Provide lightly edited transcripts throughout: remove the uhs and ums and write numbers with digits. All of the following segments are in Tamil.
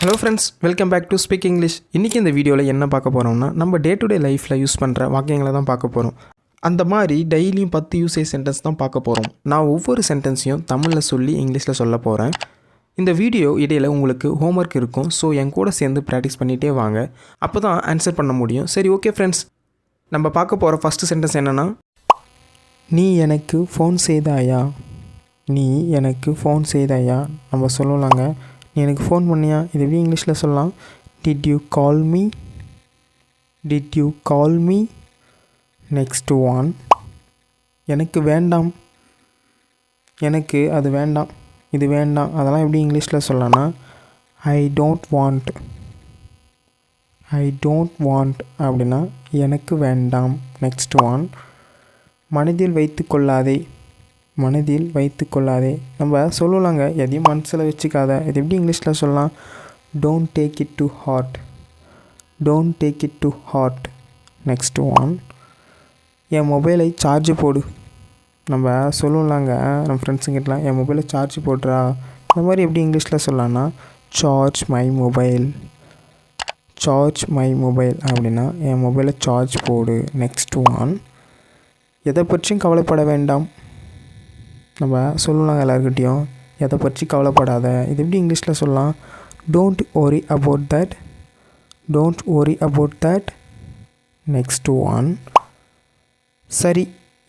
Hello friends, welcome back to speak English. இன்றைக்கி இந்த வீடியோவில் என்ன பார்க்க போகிறோம்னா, நம்ம டே டு டே லைஃப்பில் யூஸ் பண்ணுற வாக்கியங்களை தான் பார்க்க போகிறோம். அந்த மாதிரி டெய்லியும் 10 யூசேஜ் சென்டென்ஸ் தான் பார்க்க போகிறோம். நான் ஒவ்வொரு சென்டென்ஸையும் தமிழில் சொல்லி இங்கிலீஷில் சொல்ல போகிறேன். இந்த வீடியோ இடையில் உங்களுக்கு ஹோம்ஒர்க் இருக்கும். ஸோ என் கூட சேர்ந்து ப்ராக்டிஸ் பண்ணிகிட்டே வாங்க. அப்போ தான் ஆன்சர் பண்ண முடியும். சரி, ஓகே ஃப்ரெண்ட்ஸ், நம்ம பார்க்க போகிற ஃபஸ்ட்டு சென்டென்ஸ் என்னென்னா, நீ எனக்கு ஃபோன் செய்தாயா. நீ எனக்கு ஃபோன் செய்தாயா நம்ம சொல்லலாங்க. நீ எனக்கு ஃபோன் பண்ணியா, இது எப்படி இங்கிலீஷில் சொல்லலாம்? Did you call me. Did you call me. Next one, எனக்கு வேண்டாம். எனக்கு அது வேண்டாம், இது வேண்டாம், அதெல்லாம் எப்படி இங்கிலீஷில் சொல்லலாம்னா I don't want. I don't want அப்படின்னா எனக்கு வேண்டாம். நெக்ஸ்ட் ஒன், மனதில் வைத்து கொள்ளாதே. மனதில் வைத்து கொள்ளாதே நம்ம சொல்லலாங்க. எதையும் மனசில் வச்சுக்காத, இது எப்படி இங்கிலீஷில் சொல்லலாம்? Don't take it to heart. Don't take it to heart. Next one, என் மொபைலை சார்ஜ் போடு. நம்ம சொல்லலாங்க நம்ம ஃப்ரெண்ட்ஸுங்கிட்டலாம், என் மொபைலை சார்ஜ் போடுறா. இந்த மாதிரி எப்படி இங்கிலீஷில் சொல்லலாம்னா charge my mobile. Charge my mobile அப்படின்னா என் மொபைலை சார்ஜ் போடு. நெக்ஸ்ட் ஒன், எதை பற்றியும் கவலைப்பட வேண்டாம். நம்ம சொல்லலாங்க எல்லாருக்கிட்டையும், எதை பற்றி கவலைப்படாத, இது எப்படி இங்கிலீஷில் சொல்லலாம்? Don't worry about that. Don't worry about that. Next one, சரி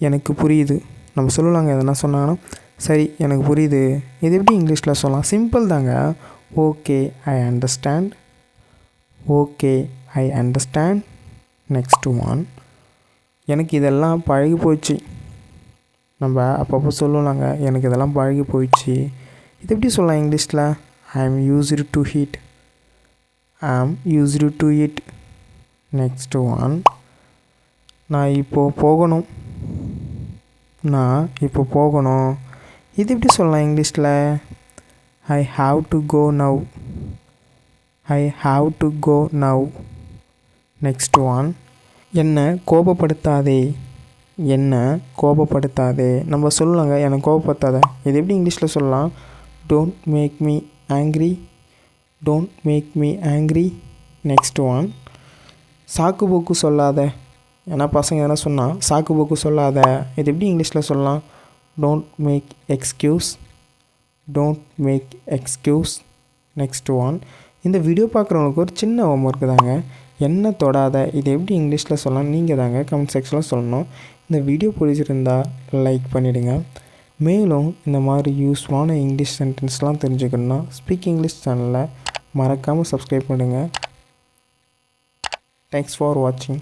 எனக்கு புரியுது. நம்ம சொல்லலாங்க எதனா சொன்னாங்கன்னா சரி எனக்கு புரியுது, இது எப்படி இங்கிலீஷில் சொல்லலாம்? சிம்பிள் தாங்க. Okay I understand. Okay I understand. Next one, எனக்கு இதெல்லாம் பழகி போச்சு. நம்ம அப்பப்போ சொல்லலாங்க, எனக்கு இதெல்லாம் பழகி போயிடுச்சு, இது எப்படி சொல்லலாம் இங்கிலீஷில்? ஐ am used to heat. I am used to it. Next one, நான் இப்போது போகணும். நான் இப்போ போகணும், இது எப்படி சொல்லலாம் இங்கிலீஷில்? I have to go now. I have to go now. Next one, என்னை கோபப்படுத்தாதே. என்ன கோபப்படுத்தாதே நம்ம சொல்லலாங்க, என்னை கோபப்படுத்தாத, இது எப்படி இங்கிலீஷில் சொல்லலாம்? Don't make me angry. Don't make me angry. Next one, சாக்கு போக்கு சொல்லாத. ஏன்னா பசங்க எதனா சொன்னால் சாக்கு போக்கு சொல்லாத, இது எப்படி இங்கிலீஷில் சொல்லலாம்? Don't make excuse. Don't make excuse. Next one, இந்த வீடியோ பார்க்குறவங்களுக்கு ஒரு சின்ன ஹோம்ஒர்க் தாங்க. என்ன தொடாத, இது எப்படி இங்கிலீஷில் சொல்லலாம்? நீங்கள் தாங்க கமெண்ட் செக்ஷனில் சொல்லணும். இந்த வீடியோ பிடிச்சிருந்தால் லைக் பண்ணிவிடுங்க. மேலும் இந்த மாதிரி யூஸ்ஃபுல்லான இங்கிலீஷ் சென்டென்ஸ்லாம் தெரிஞ்சுக்கணுன்னா ஸ்பீக் இங்கிலீஷ் சேனலை மறக்காமல் சப்ஸ்கிரைப் பண்ணுங்கள். தேங்க்ஸ் ஃபார் வாட்சிங்.